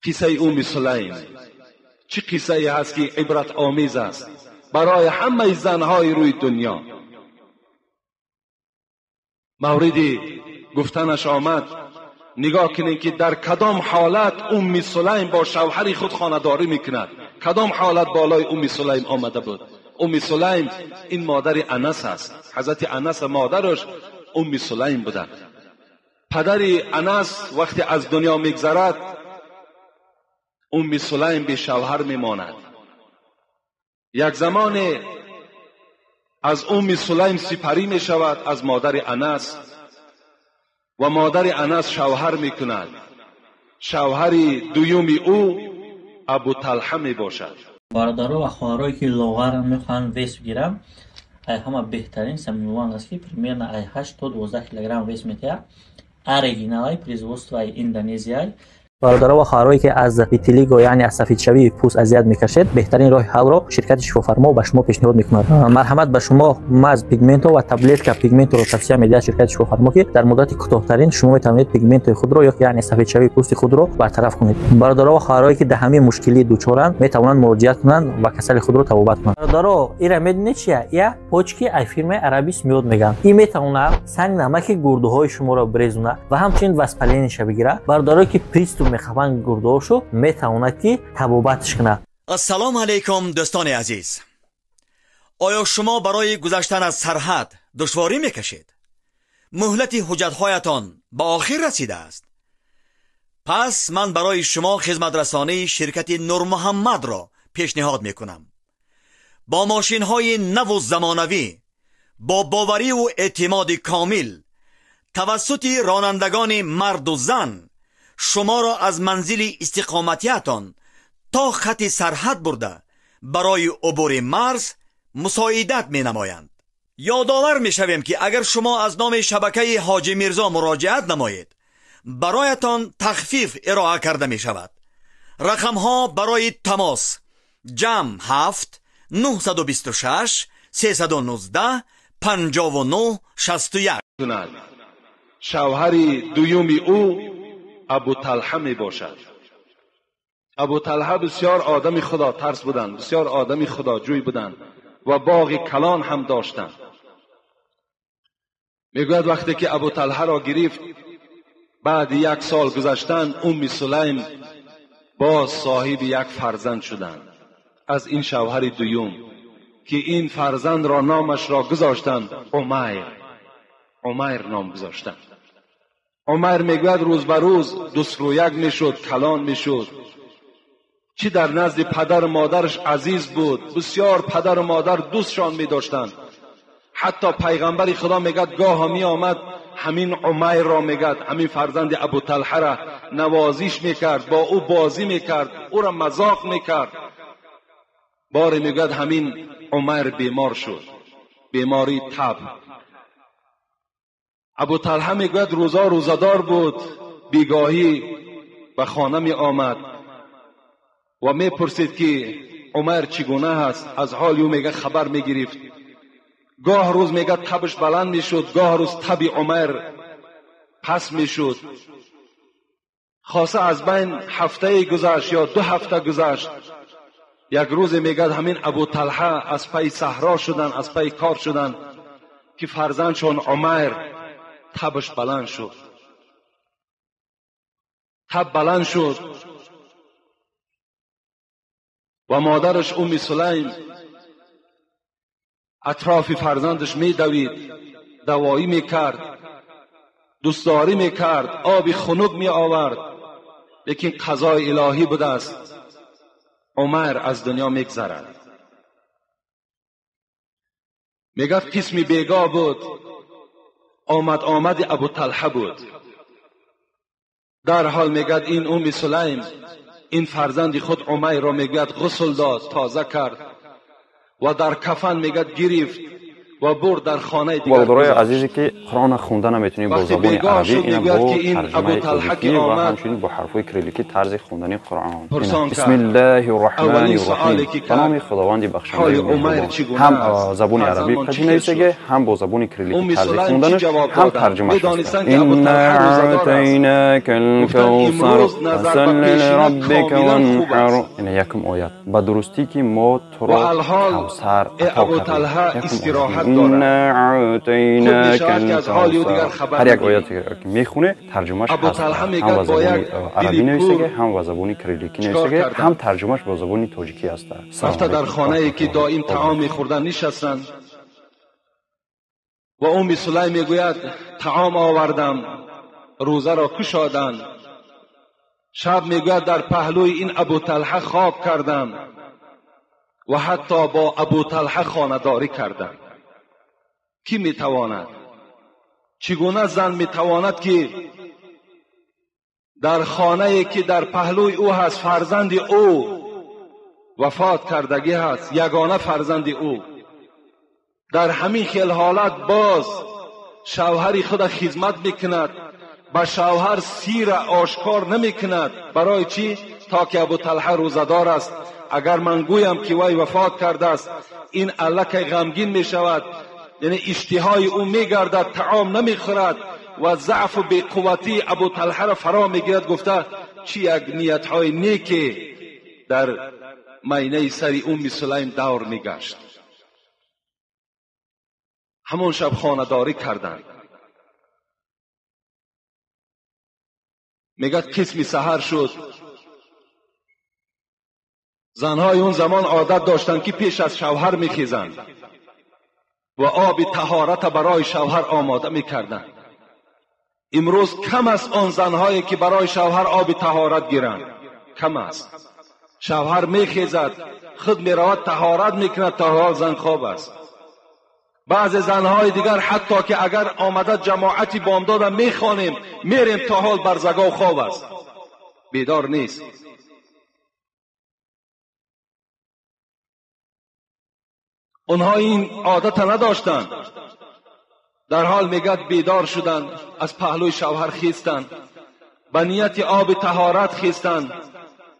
قصه سلیم چه قصه ای هست که عبرت آمیز است برای همه زنهای روی دنیا. موردی گفتنش آمد، نگاه کنید که در کدام حالت سلیم با شوهر خود خانه‌داری میکند. کدام حالت بالای سلیم آمده بود؟ سلیم این مادر انس است. حضرت انس مادرش سلیم بودند. پدر انس وقتی از دنیا میگذرد، سلیم به شوهر میماند. یک زمان از سلیم سپری می شود از مادر انس و مادر انس شوهر می کند. شوهر دویومی او ابو طلحه می باشد. برادرها و خواهرایی که لاغر میخوان ویس بگیرم، همه بهترین سمیوان است که примерно 8 تا 12 کیلوگرم ویس میتونه. оригинальное производство اندونزیایی. برادرها و خواهرایی که از ویتیلیگو یعنی از سفید شوی پوست اذیت میکشید، بهترین راه حل را شرکت شفافرما به شما پیشنهاد میکند. مرحمت به شما ماز پیگمنتو و تابلت پیگمنتو رو توصیه میده شرکت شفافرما که در مدت کوتاه‌ترین شما میتوانید پیگمنت خود را یعنی سفید شوی پوست خود را برطرف کنید. برادرها و خواهرایی که در همین مشکلی دچارند میتوانند مراجعه کنند و کسل خود را تبابت کنند. برادرها این میدونید چیه؟ یا پوچکی ای فیرم عربیس میاد میگن. این میتونه سنگ نمک گرده های شما را بریزونه و همچنین وسپلینش بگیره. برادرایی که پریستو میخوان گردهاشو میتواند که تبابتش کنه. السلام علیکم دوستان عزیز. آیا شما برای گذشتن از سرحد دشواری میکشید؟ مهلت حجتهایتان به آخر رسیده است؟ پس من برای شما خدمت رسانی شرکت نور محمد را پیشنهاد میکنم. با ماشین های نو و زمانوی، با باوری و اعتماد کامل توسط رانندگان مرد و زن شما را از منزل استقامتیتان تا خط سرحد برده برای عبور مرز مساعدت می نمایند. یادآور می شویم که اگر شما از نام شبکه حاجی میرزا مراجعت نمایید، برایتان تخفیف ارائه کرده می شود. رقم ها برای تماس جمع 7 926 319 59 61. شوهر دویومی او ابو طلحه می باشد. ابو طلحه بسیار آدم خدا ترس بودند، بسیار آدم خدا جوی بودند و باغ کلان هم داشتند. میگوید وقتی که ابو طلحه را گرفت، بعد 1 سال گذشتن سلیم باز صاحب یک فرزند شدند از این شوهر دویم که این فرزند را نامش را گذاشتند عمیر نام گذاشتند. عمیر میگوید روز به روز دسترویک میشد، کلان میشد. چی در نزد پدر و مادرش عزیز بود، بسیار پدر و مادر دوستشان میداشتند. حتی پیغمبر خدا میگد گاه می آمد همین عمیر را میگد، همین فرزند ابو طلحه را نوازش میکرد، با او بازی میکرد، او را مذاق میکرد. باری میگد همین عمیر بیمار شد، بیماری تب. ابو طلحه میگوید روزا روزدار بود، بیگاهی به خانه می آمد و میپرسید که عمر چگونه هست، از حال او میگه خبر میگرفت. گاه روز میگه تبش بلند میشد، گاه روز تب عمر پس میشد. خاصه از بین هفته گذشت یا 2 هفته گذشت، یک روز میگه همین ابو طلحه از پی صحرا شدن، از پی کار شدن که فرزندشون عمر تبش بلند شد. تب بلند شد و مادرش سلیم اطراف فرزندش میدوید، دوایی میکرد، دوستداری میکرد، آب خنک می آورد. لیکن قضای الهی بوده است، عمر از دنیا میگذرد. میگه قسمی بیگاه بود، آمد ابو طلحه بود. در حال میگه این سلیم این فرزند خود عمیر را میگه غسل داد، تازه کرد و در کفن میگه گرفت، و برد در خانه دیگر. برادرای عزیزی که قرآن خوندن نمیتونی با زبان عربی، اینا با ترجمه کلیکی و همچنین با حرفای کلیکی طرز خوندن قرآن. بسم الله الرحمن الرحیم. به نام خداوند بخشنده مهربان. هم زبان عربی قدی نویسه، هم با زبان کلیکی طرز خوندنش هم ترجمه شده. این اعطیناک الکوثر فصل لربک وانحر. این یکم آیت. با درستی که ما تو را کوثر عطا کردیم. اعطیناک الکوثر. هر یک آیاتی که میخونه ترجمهش هست، هم با زبان عربی نویسه، هم با زبان کریلیکی نویسه، هم ترجمهش با زبان تاجیکی است. رفته در خانه ای که دائم طعام میخوردن نشستند و ام سلیم میگوید طعام آوردم، روزه را کشادند. شب میگوید در پهلوی این ابو طلحه خواب کردم و حتی با ابو طلحه خانه‌داری کردم. کی میتواند؟ چگونه زن میتواند که در خانه‌ای که در پهلوی او هست، فرزند او وفات کردگی هست، یگانه فرزند او، در همین خیل حالت باز شوهر خود خدمت میکند، به شوهر سیر آشکار نمیکند. برای چی؟ تا که ابو طلحه روزدار است. اگر من گویم که وی وفات کرده است، این الک غمگین میشود، یعنی اشتهای او میگردد، طعام نمیخورد و ضعف و بی‌قوتی ابو طلحه را فرا میگیرد. گفته چی یک نیتهای نیکی در مینه سری ام سلیم دور میگشت. همون شب خانه‌داری کردند. میگد قسم سحر شد. زنهای اون زمان عادت داشتند که پیش از شوهر میخیزند و آب طهارت برای شوهر آماده میکردند. امروز کم است آن زنهایی که برای شوهر آب طهارت گیرند، کم است. شوهر میخیزد، خود میرود طهارت میکند، تا حال زن خواب است. بعض زنهای دیگر حتی که اگر آمده جماعتی بامداد میخوانیم میریم، تا حال برزگاه خواب است، بیدار نیست. اونها این عادت نداشتند. در حال میگد بیدار شدند، از پهلوی شوهر خیستند، به نیت آب طهارت خیستند.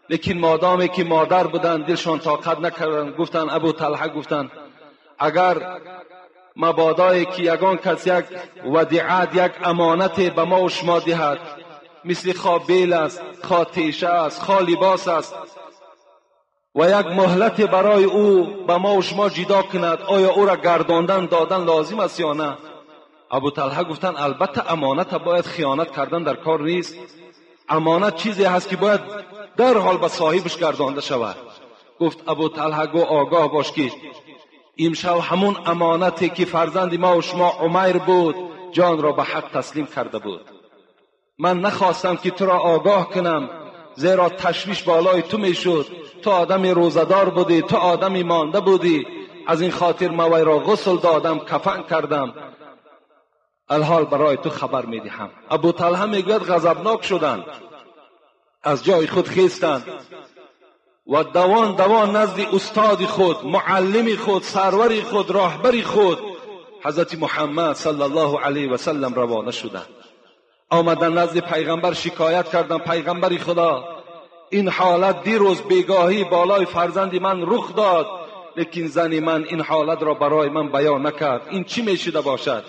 لیکن مادامی که مادر بودند دلشان طاقت نکردند. گفتند ابو طلحه گفتند اگر مبادایی که یگان کس یک ودیعت، یک امانت به ما و شما دهد، مثل خواه بیل است، خواه تیشه است، خواه لباس است، و یک مهلت برای او به ما و شما جدا کند، آیا او را گرداندن دادن لازم است یا نه؟ ابو طلحه گفتند البته امانت باید خیانت کردن در کار نیست. امانت چیزی هست که باید در حال به صاحبش گردانده شود. گفت ابو طلحه گو آگاه باش که امشب همون امانتی که فرزند ما و شما عمیر بود جان را به حق تسلیم کرده بود. من نخواستم که تو را آگاه کنم، زیرا تشویش بالای تو میشد. تو آدمی روزدار بودی، تو آدمی مانده بودی، از این خاطر من وی را غسل دادم، کفن کردم. الحال برای تو خبر میدهم. ابو طلحه میگوید غضبناک شدند، از جای خود خیستند و دوان نزد استاد خود، معلم خود، سرور خود، راهبر خود حضرت محمد صلی الله علیه و سلم روانه شدند. آمدن نزد پیغمبر شکایت کردند پیغمبر خدا این حالت دیروز بیگاهی بالای فرزند من رخ داد، لیکن زن من این حالت را برای من بیان نکرد، این چی میشده باشد؟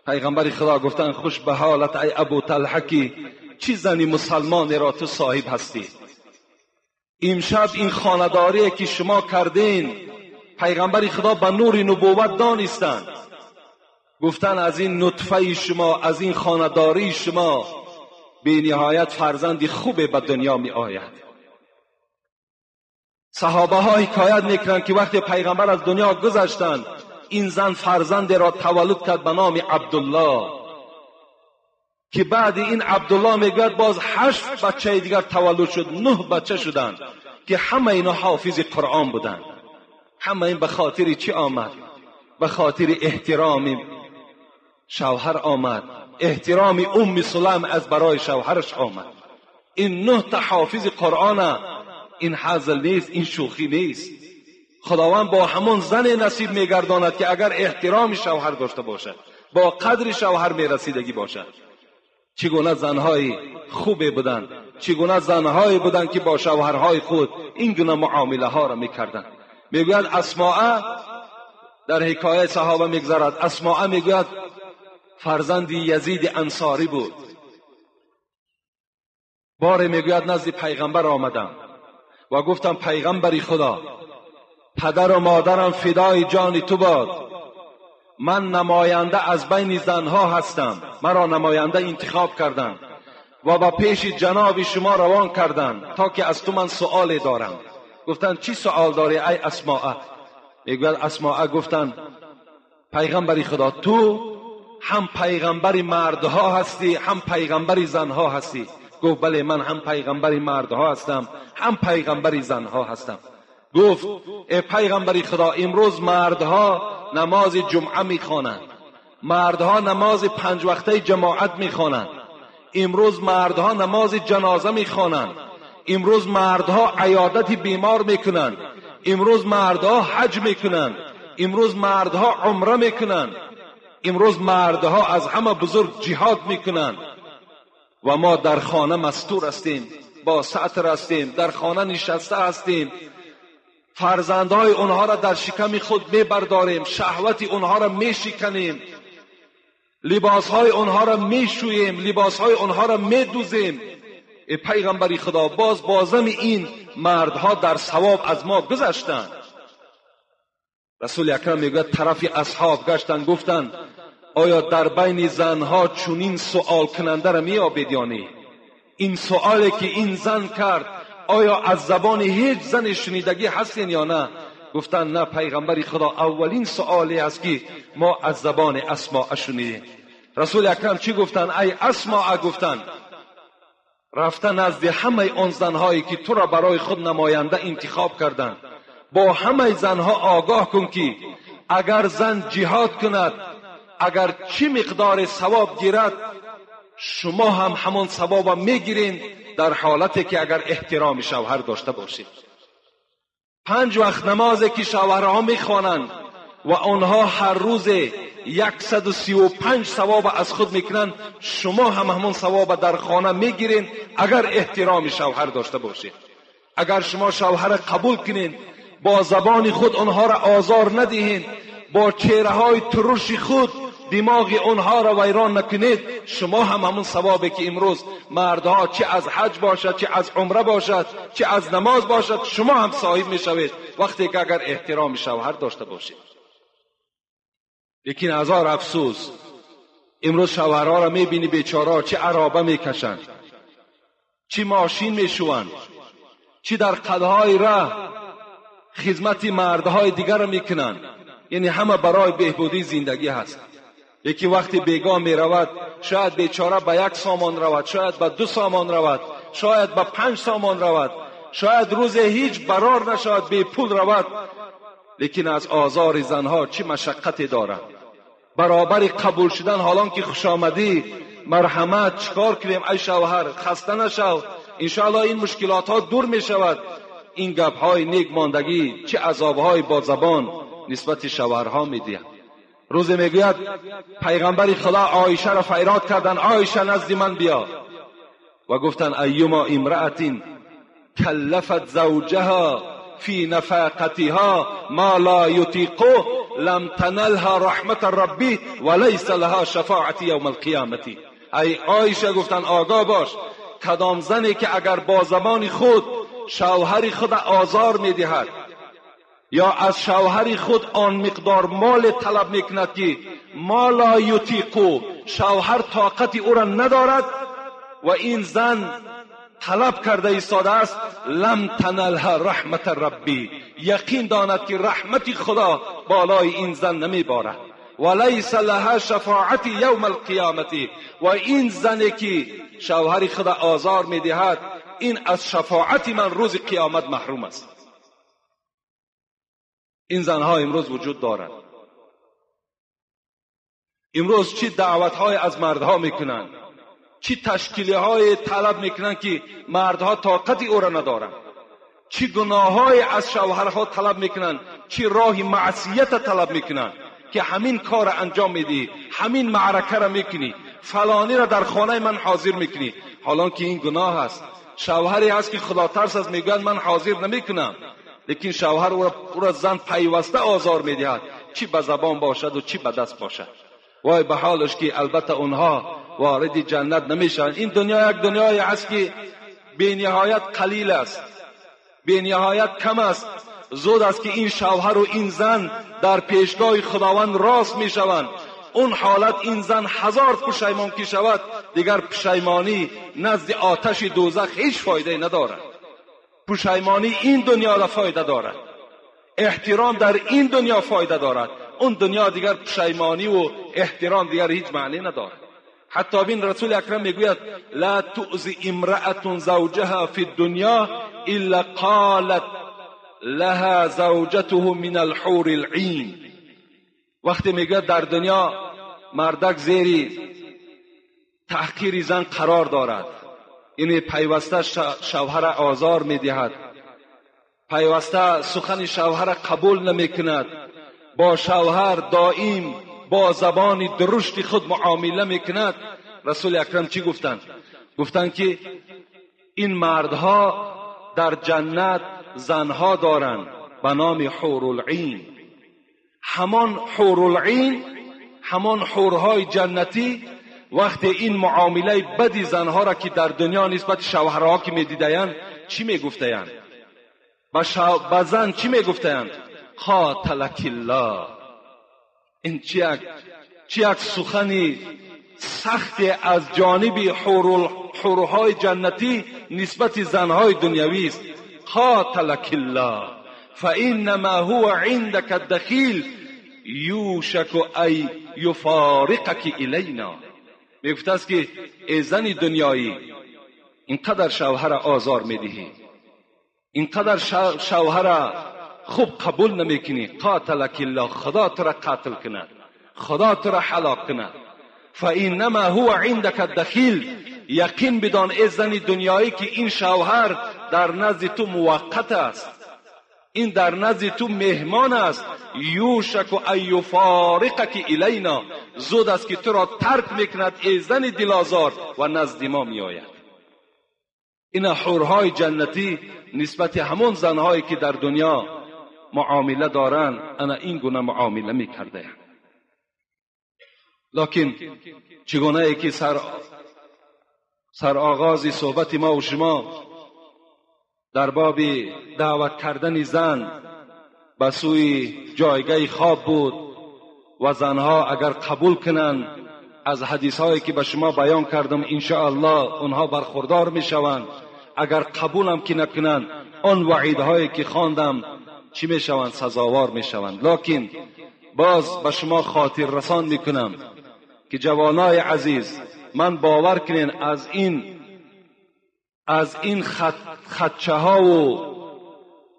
پیغمبر خدا گفتند خوش به حالت ای ابو طلحه که چی زنی مسلمان را تو صاحب هستی. امشب این خانه‌داری که شما کردین پیغمبر خدا به نور نبوت دانستند. گفتن از این نطفه شما، از این خانه‌داری شما به نهایت فرزند خوب به دنیا می آید. صحابه ها حکایت میکنند که وقتی پیغمبر از دنیا گذشتند این زن فرزند را تولد کرد به نام عبدالله، که بعد این عبدالله میگوید باز 8 بچه دیگر تولد شد، 9 بچه شدند که همه اینا حافظ قرآن بودند. همه این به خاطر چی آمد؟ به خاطر احترام شوهر آمد، احترام ام سلیم از برای شوهرش آمد. این 9 تا حافظ قرآن، این هزل نیست، این شوخی نیست. خداوند با همون زن نصیب میگرداند که اگر احترام شوهر داشته باشد، با قدر شوهر میرسیدگی باشد. چگونه زنهای خوبی بودند، چگونه زنهایی بودند که با شوهرهای خود این گونه معامله ها را میکردند. میگوید اسماء در حکایت صحابه میگذارد، اسماء میگوید فرزند یزید انصاری بود. بار میگوید نزد پیغمبر آمدم و گفتم پیغمبری خدا، پدر و مادرم فدای جان تو باد، من نماینده از بین زنها هستم، مرا نماینده انتخاب کردند و با پیش جناب شما روان کردند تا که از تو من سؤال دارم. گفتند چی سؤال داری ای اسماء؟ میگوید اسماء گفتند پیغمبری خدا، تو هم پیغمبری مردها هستی هم پیغمبری زنها هستی. گفت بله من هم پیغمبری مردها هستم هم پیغمبری زنها هستم. گفت ای پیغمبری خدا، امروز مردها نماز جمعه میخوانند، مردها نماز 5 وقته جماعت میخوانند، امروز مردها نماز جنازه میخوانند، امروز مردها عیادت بیمار میکنند، امروز مردها حج میکنند، امروز مردها عمره میکنند، امروز مردها از همه بزرگ جهاد میکنند و ما در خانه مستور هستیم، با ستر هستیم، در خانه نشسته هستیم، فرزندهای اونها را در شکم خود میبرداریم، شهوت اونها را میشکنیم، لباسهای اونها را میشوییم، لباسهای اونها را میدوزیم. ای پیغمبری خدا، بازم این مردها در ثواب از ما گذشتند. رسول اکرم میگوید طرف اصحاب گشتند، گفتند آیا در بین زنها چنین سؤال کننده را میابید یا نه؟ این سؤالی که این زن کرد آیا از زبان هیچ زن شنیدگی هستین یا نه؟ گفتند نه پیغمبری خدا، اولین سؤالی است که ما از زبان اسماء شنیدیم. رسول اکرم چی گفتند ای اسماء؟ گفتند رفتن نزد همه آن زنهایی که تو را برای خود نماینده انتخاب کردند، با همه زنها آگاه کن که اگر زن جهاد کند، اگر چی مقدار ثواب گیرد، شما هم همون ثواب میگیرین، در حالتی که اگر احترام شوهر داشته باشید. 5 وقت نمازی که شوهرها میخوانند و آنها هر روز 135 ثواب از خود میکنند، شما هم همون ثواب در خانه میگیرین اگر احترام شوهر داشته باشید. اگر شما شوهر قبول کنین، با زبان خود آنها را آزار ندهین، با چهره های ترش خود دماغ اونها را ویران نکنید، شما هم همون ثوابی که امروز مردها چه از حج باشد، چه از عمره باشد، چه از نماز باشد، شما هم صاحب میشوید وقتی که اگر احترام شوهر داشته باشید. لیکن هزار افسوس، امروز شوهرها را میبینی بیچاره‌ها چه عرابه میکشند، چه ماشین میشوند، چه در قدهای راه خدمت مردهای دیگر را میکنند. یعنی همه برای بهبودی زندگی هست. یکی وقتی بیگاه می رود، شاید بیچاره به 1 سامان رود، شاید به 2 سامان رود، شاید به 5 سامان رود، شاید روز هیچ برار نشود، بی پول رود. لیکن از آزار زنها چه مشقتی دارد. برابر قبول شدن حالان که خوش آمدی، مرحمت، چیکار کنیم ای شوهر، خسته نشو، انشاءالله این مشکلات ها دور می شود. این گپ های نیک ماندگی چه عذاب های با زبان نسبت شوهرها می دهند. روز میگوید پیغمبر خدا عایشه را فریاد کردند، عایشه نزد من بیا، و گفتند ایما امرأة کلفت زوجها فی نفقتها ما لا یطیقه لم تنلها رحمت ربی وليس لها شفاعت یوم القیامت. ای عایشه گفتند آگاه باش، کدام زنی که اگر با زبان خود شوهر خود آزار میدهد یا از شوهر خود آن مقدار مال طلب میکند که ما لا یطیقو، شوهر طاقت او را ندارد و این زن طلب کرده ایستاده است، لم تنلها رحمت ربی، یقین داند که رحمت خدا بالای این زن نمیبارد، ولیس لها شفاعت یوم القیامت، و این زنی که شوهر خدا آزار میدهد، این از شفاعت من روز قیامت محروم است. این زنها امروز وجود دارند. امروز چی دعوت‌های از مردها میکنند، چی تشکیل‌های طلب میکنند که مردها طاقت او را ندارند، چی گناههای از شوهرها طلب میکنن، چی راه معصیت طلب میکنن که همین کار انجام میدی، همین معرکه را میکنی، فلانی را در خانه من حاضر میکنی، حالان که این گناه است. شوهری هست که خدا ترس از میگوید من حاضر نمیکنم، لیکن شوهر او را زن پیوسته آزار میدهد، چی به زبان باشد و چی به دست باشد. وای به حالش که البته اونها وارد جنت نمیشن. این دنیا یک دنیایی است که بی نهایت قلیل است، بی نهایت کم است. زود است که این شوهر و این زن در پیشگاه خداوند راست میشوند. اون حالت این زن 1000 پشیمان که شود، دیگر پشیمانی نزد آتش دوزخ هیچ فایده ندارد. پشیمانی این دنیا را فایده دارد، احترام در این دنیا فایده دارد. اون دنیا دیگر پشیمانی و احترام دیگر هیچ معنی ندارد. حتی بین رسول اکرم میگوید لا تؤذی امرأة زوجها فی الدنیا الا قالت لها زوجته من الحور العین. وقتی میگوید در دنیا مردک زیر تحقیر زن قرار دارد، یعنی پیوسته شوهر آزار میدهد، پیوسته سخن شوهر قبول نمیکند، با شوهر دائم با زبان درشت خود معامله میکند. رسول اکرم چی گفتند؟ گفتند که این مردها در جنت زنها دارند به نام حور العین. همان حور العین، همان حورهای جنتی وقتی این معامله بدی زنها را که در دنیا نسبت شوهرها که میدیدند چی میگفتند؟ به زن چی میگفتند؟ قاتلک الله. این چی یک سخنی سخت از جانب حورهای جنتی نسبت زنهای دنیوی است. قاتلک الله فانما هو عندك الدخیل یوشک ای یفارقک الینا. میگفت است که ای زن دنیایی، اینقدر شوهر آزار میدهی، اینقدر شوهر خوب قبول نمیکنی، قاتلک الله، خدا تو را قتل کند، خدا تو را هلاک کند. فانما هو عندك الدخیل، یقین بدان ای زن دنیایی که این شوهر در نزد تو موقت است، این در نزد تو مهمان است. یوشک ای یفارقک الینا، زود است که تو را ترک میکند ای زن دلازار و نزد ما میآید. این حورهای جنتی نسبت همون زنهایی که در دنیا معامله دارند انا این گونه معامله میکرده. لکن چگونه ای که سر آغاز صحبت ما و شما در باب دعوت کردن زن به سوی جایگاه خواب بود و زنها اگر قبول کنند از حدیث هایی که به شما بیان کردم انشاءالله اونها برخوردار میشوند، اگر قبول هم که نکنند آن وعیدهایی که خواندم چی میشوند؟ سزاوار میشوند. لکن باز به شما خاطر رسان میکنم که جوانای عزیز، من باور کنین از این خدشه ها و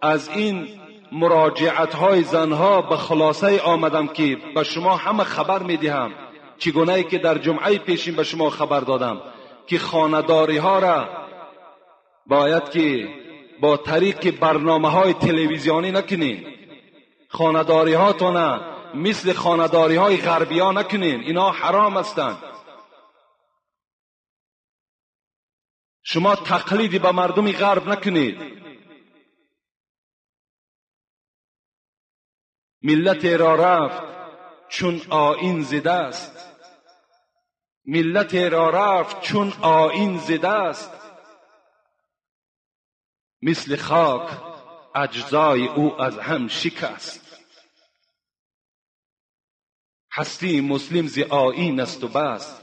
از این مراجعت های زنها به خلاصه آمدم که به شما همه خبر میدهم، چگونه که در جمعه پیشین به شما خبر دادم که خانه‌داری ها را باید که با طریق برنامه های تلویزیونی نکنین. خانه‌داری هاتون مثل خانه‌داری های غربی ها نکنین، اینا حرام هستند. شما تقلیدی به مردم غرب نکنید. ملت را رفت چون آیین زده است، ملت را رفت چون آیین زده است، مثل خاک اجزای او از هم شکست. هستی مسلم ز آیین است و بس،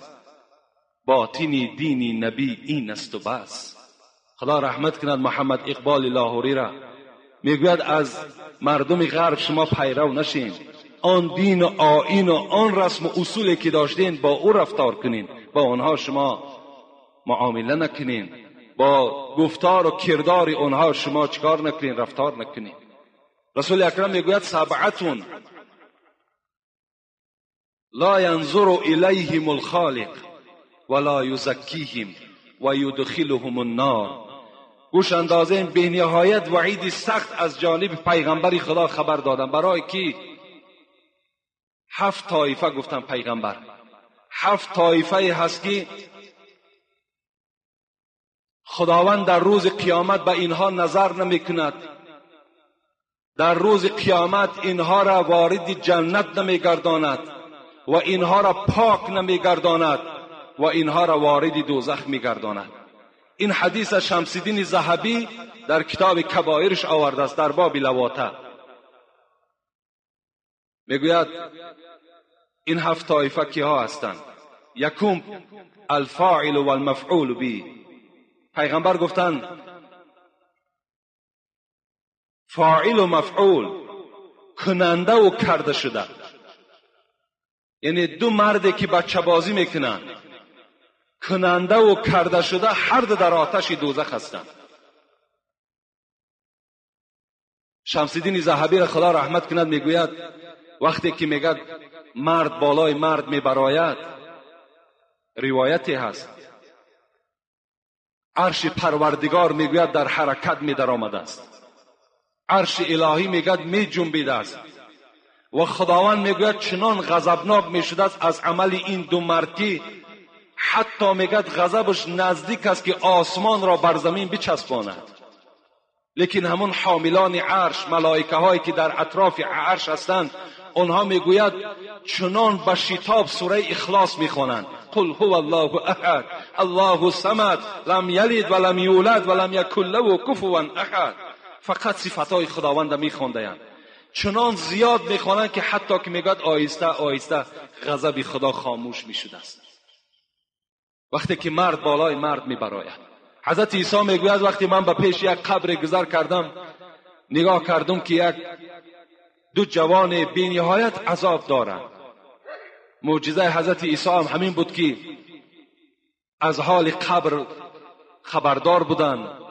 باطنی دینی نبی این است و بس. خدا رحمت کند محمد اقبال لاهوری را. میگوید از مردم غرب شما پیرو نشین، آن دین و آیین و آن رسم و اصولی که داشتین با او رفتار کنین، با آنها شما معامله نکنین، با گفتار و کردار آنها شما چکار نکنین؟ رفتار نکنین. رسول اکرم میگوید سبعتون لا ينظر الیهم الخالق ولا یزکیهم و یدخلهم النار. گوش اندازه به نهایت وعید سخت از جانب پیغمبر خدا خبر دادن. برای کی؟ 7 طایفه گفتن پیغمبر. 7 طایفه هست که خداوند در روز قیامت به اینها نظر نمی کند. در روز قیامت اینها را وارد جنت نمی گرداند و اینها را پاک نمی گرداند و اینها را وارد دوزخ می گرداند. این حدیث شمس الدین ذهبی در کتاب کبائرش آورده است در باب لواطه. میگوید این 7 طایفه کیها هستند؟ یکم الفاعل و المفعول به. پیغمبر گفتند فاعل و مفعول، کننده و کرده شده، یعنی 2 مردی که بچه بازی میکنند، کننده و کرده شده هر دو در آتش دوزخ هستند. شمس الدین ذهبی را خدا رحمت کند میگوید وقتی که میگه مرد بالای مرد میبراید، روایتی هست عرش پروردگار میگوید در حرکت می در آمده است، عرش الهی میگوید می جنبیده است و خداوند میگوید چنان غضبناک میشده است از عمل این 2 مرد که حتی میگوید غضبش نزدیک است که آسمان را بر زمین بچسباند. لیکن همون حاملان عرش، ملائکه هایی که در اطراف عرش هستند، اونها میگوید چنان به شتاب سوره اخلاص میخوانند، قل هو الله احد الله الصمد لم یلد ولم یولد ولم یکن له کفوا احد. فقط صفاتهای خداوند میخواندند، چنان زیاد میخوانند که حتی که میگوید آهسته آهسته غضب خدا خاموش میشده است وقتی که مرد بالای مرد میبراید. حضرت عیسی میگوید وقتی من به پیش یک قبر گذر کردم، نگاه کردم که 2 جوان بی نهایت عذاب دارند. معجزه حضرت عیسی هم همین بود که از حال قبر خبردار بودند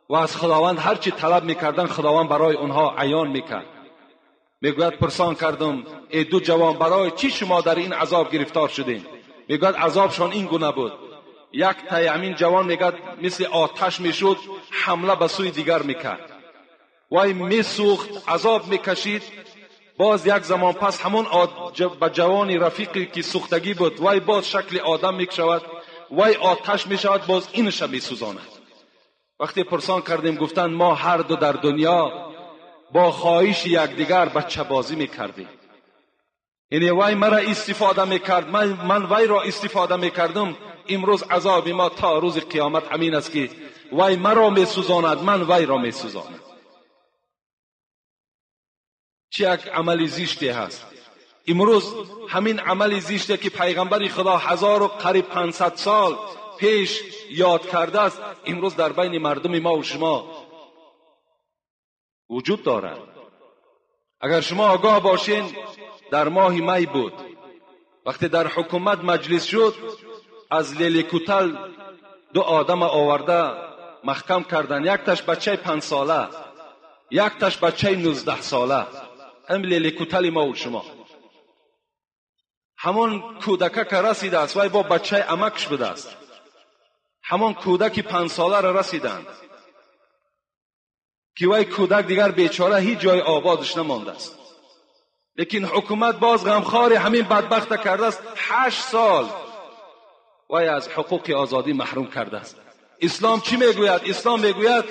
و از خداوند هر چی طلب میکردن خداوند برای اونها عیان میکرد. میگوید پرسان کردم ای 2 جوان برای چی شما در این عذاب گرفتار شدین؟ میگوید عذابشان این گونه بود، یک تای همین جوان میگوید مثل آتش میشد، حمله به سوی دیگر میکرد، وای میسوخت، عذاب میکشید. باز یک زمان پس همون به جوانی رفیقی که سوختگی بود، وای باز شکل آدم میکشود، وای آتش میشود، باز اینش میسوزاند. وقتی پرسان کردیم گفتند ما هر دو در دنیا با خواهش یکدیگر بچه بازی میکردیم، یعنی وای مرا استفاده میکرد، من وای را استفاده میکردم. امروز عذاب ما تا روز قیامت همین است که وای مرا میسوزاند، من وای را میسوزانم. چه یک عمل زشتی هست. امروز همین عمل زشتی که پیغمبر خدا 1000 و قریب 500 سال پیش یاد کرده است، امروز در بین مردم ما و شما وجود دارد. اگر شما آگاه باشین، در ماه می بود وقتی در حکومت مجلس شد، از لیلی کوتل 2 آدم آورده محکم کردن، یک تاش بچه 5 ساله، یک تاش بچه 19 ساله. هم لیلی کوتل ما و شما، همون کودک که رسیده است وای با بچه امکش بوده است، همون کودک 5 ساله را رسیدند که وای کودک دیگر بیچاره هیچ جای آبادش نمانده است. لیکن حکومت باز غمخوار همین بدبخت کرده است، 8 سال وای از حقوق آزادی محروم کرده است. اسلام چی میگوید؟ اسلام میگوید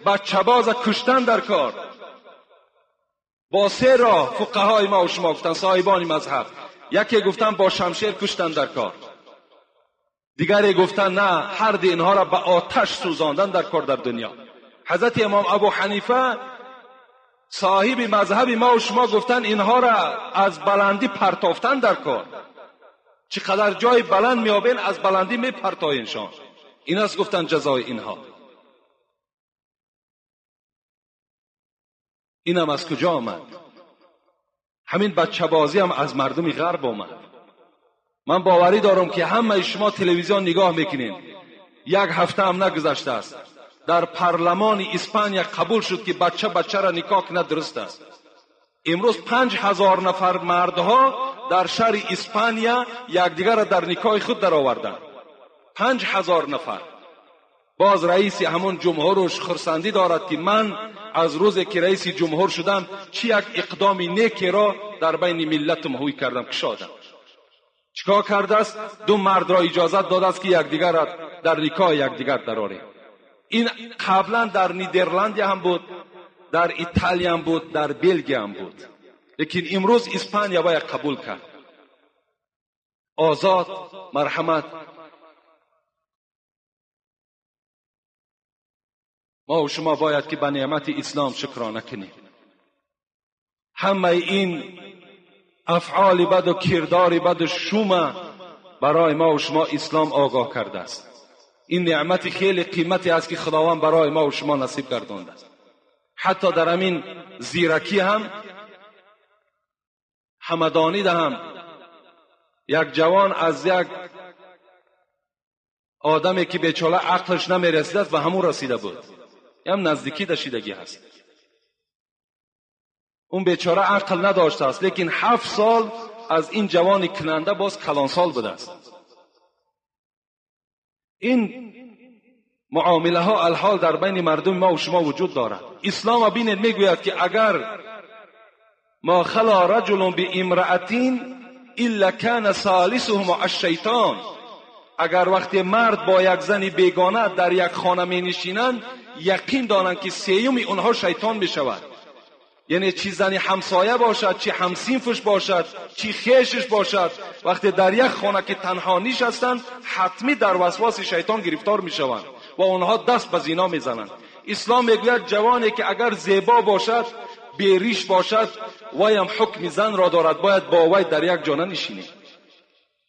بچه باز کشتن در کار. با 3 راه فقهای ما و شما گفتن، صاحبان مذهب، یکی گفتن با شمشیر کشتن در کار، دیگری گفتن نه، هر دی اینها را به آتش سوزاندن در کار در دنیا. حضرت امام ابو حنیفه صاحب مذهب ما و شما گفتن اینها را از بلندی پرتافتن در کار. چقدر جای بلند میابین از بلندی میپرتاینشان. این است گفتن جزای اینها. اینم از کجا آمد؟ همین بچه بازی هم از مردم غرب آمد. من باوری دارم که همه شما تلویزیون نگاه میکنین، 1 هفته هم نگذشته است در پارلمان اسپانیا قبول شد که بچه را نکاح کنه، درست است. امروز 5000 نفر مردها در شهر اسپانیا یکدیگر را در نکاح خود در آوردند. 5000 نفر. باز رئیس همون جمهورش خرسندی دارد که من از روزی که رئیس جمهور شدم چی یک اقدام نیکی را در بین ملت مهوی کردم کشادم. چیکار کرده است؟ دو مرد را اجازت داده است که یکدیگر را در نکاح یکدیگر درآورند. این قبلا در نیدرلند هم بود، در ایتالیا هم بود، در بلژیم هم بود، لیکن امروز اسپانیا باید قبول کرد. آزاد، مرحمت. ما و شما باید که به نعمت اسلام شکرانه کنیم. همه این افعال بد و کردار بد و شوم برای ما و شما اسلام آگاه کرده است. این نعمت خیلی قیمتی است که خداوند برای ما و شما نصیب گردانده است. حتی در همین زیرکی هم همدانی هم یک جوان از یک آدمی که بیچاره عقلش نمیرسیده است به همون رسیده بود، هم نزدیکی داشتگی هست. اون بیچاره عقل نداشته است، لیکن 7 سال از این جوان کننده باز کلانسال بوده است. این معامله ها الحال در بین مردم ما و شما وجود دارد. اسلام ببینید میگوید که اگر ما خلا رجل بامرأتین الا کان ثالثهما الشیطان، اگر وقتی مرد با یک زن بیگانه در یک خانه می نشینند یقین دارند که سیوم اونها شیطان می شود. یعنی چی زنی همسایه باشد، چی همسینفش باشد، چی خیشش باشد، وقتی در یک خانه که تنها نشستند حتمی در وسواس شیطان گرفتار می شوند و اونها دست به زنا می زنند. اسلام میگوید جوانی که اگر زیبا باشد، بیریش باشد، ویم حکم زن را دارد، باید با وی در یک جا نشینی.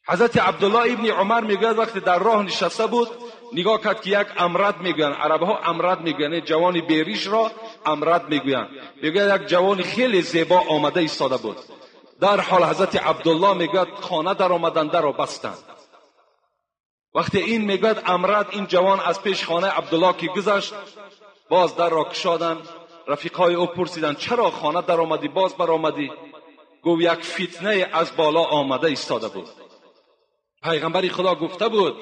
حضرت عبدالله ابن عمر میگوید وقتی در راه نشسته بود نگاه کرد که یک امرد میگویند، عربها امرد میگویند، جوانی بیریش را امرد میگویند. میگوید یک جوان خیلی زیبا آمده ایستاده بود. در حال حضرت عبدالله میگوید خانه در آمدند، در را بستند. وقتی این میگوید امرد، این جوان از پیش خانه عبدالله که گذشت باز در را کشادند. رفیقای او پرسیدند چرا خانه در آمدی باز بر آمدی؟ گفت یک فتنه از بالا آمده ایستاده بود. پیغمبر خدا گفته بود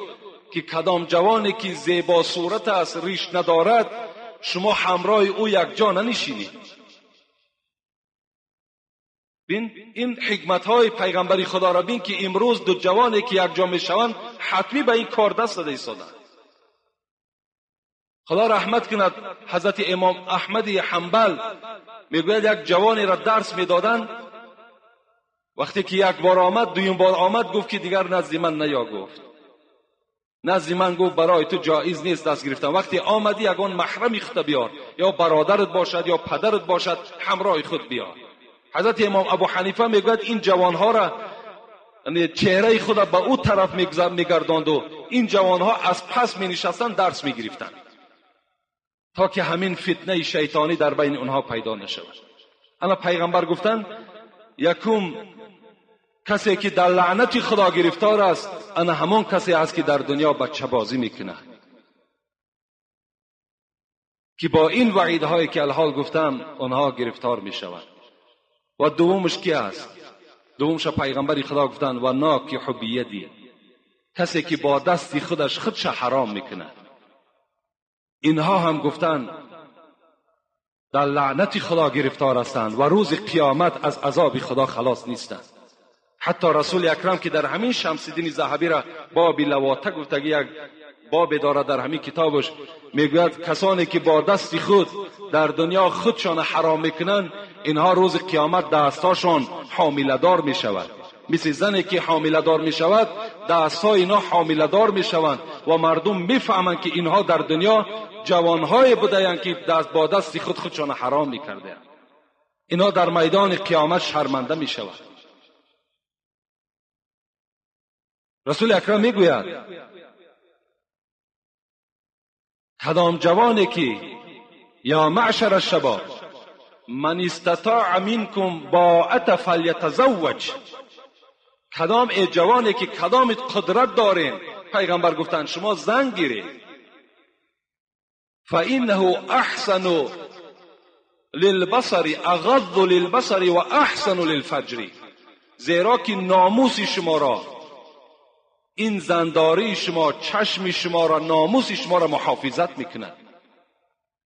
که کدام جوانی که زیبا صورت است، ریش ندارد، شما همراه او یک جا ننشینید. بین این حکمت های پیغمبر خدا را بین که امروز دو جوانی که یک جا میشوند حتمی به این کار دست داده ایستادند. خدا رحمت کند حضرت امام احمد حنبل میگوید یک جوانی را درس میدادند، وقتی که یک بار آمد، دویم بار آمد، گفت که دیگر نزد من نیا. گفت نزد من، گفت برای تو جایز نیست دست گرفتن. وقتی آمدی یگان محرم خود بیار، یا برادرت باشد یا پدرت باشد، همراه خود بیار. حضرت امام ابو حنیفه میگوید این جوانها را، یعنی چهره خود به او طرف میگرداند و این جوانها از پس می نشستند درس می گرفتند تا که همین فتنه شیطانی در بین اونها پیدا نشود. اما پیغمبر گفتند یکم کسی که در لعنت خدا گرفتار است، انا همون کسی است که در دنیا بچه بازی میکنه، که با این وعیدهایی که الحال گفتم اونها گرفتار میشوند. و دومش کی است؟ دومش پیغمبر خدا گفتند و ناکح بیدی، کسی که با دستی خودش حرام میکنه. اینها هم گفتند در لعنت خدا گرفتار هستند و روز قیامت از عذاب خدا خلاص نیستند. حتی رسول اکرم که در همین شمس الدین ذهبی را باب لواطه گفته، یک باب دارد در همین کتابش، میگوید کسانی که با دست خود در دنیا خودشان حرام میکنند، اینها روز قیامت دستاشان حامله دار میشود. مثل زنی که حامله دار میشود، دستای اینا حامله دار میشوند و مردم میفهمند که اینها در دنیا جوانهای بودند که با دست خودشان حرام میکرده. اینا در میدان قیامت شرمنده میشوند. رسول اکرم میگوید کدام جوانی که یا معشر الشباب من استطاع منکم باءة فلیتزوج، کدام ای جوانی که کدام قدرت دارین، پیغمبر گفتند شما زن گیرید، فانه احسن للبصر اغض للبصر و احسن للفجر، زیرا که ناموس شما را این زنداری شما چشم شما را، ناموس شما را محافظت میکند.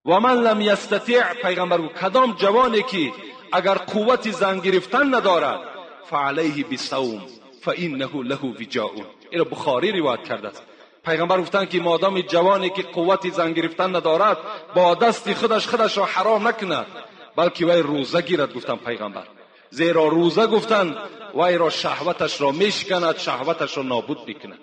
و من لم یستطع، پیغمبر گفت کدام جوانی که اگر قوت زن گرفتن ندارد فعلیه بصوم فانه له وجاء. این بخاری روایت کرده است. پیغمبر گفتند که مادام جوانی که قوت زن گرفتن ندارد با دست خودش را حرام نکند، بلکه وی روزه گیرد. گفتم پیغمبر زیرا روزه گفتند وی را شهوتش را میشکند، شهوتش را نابود میکند.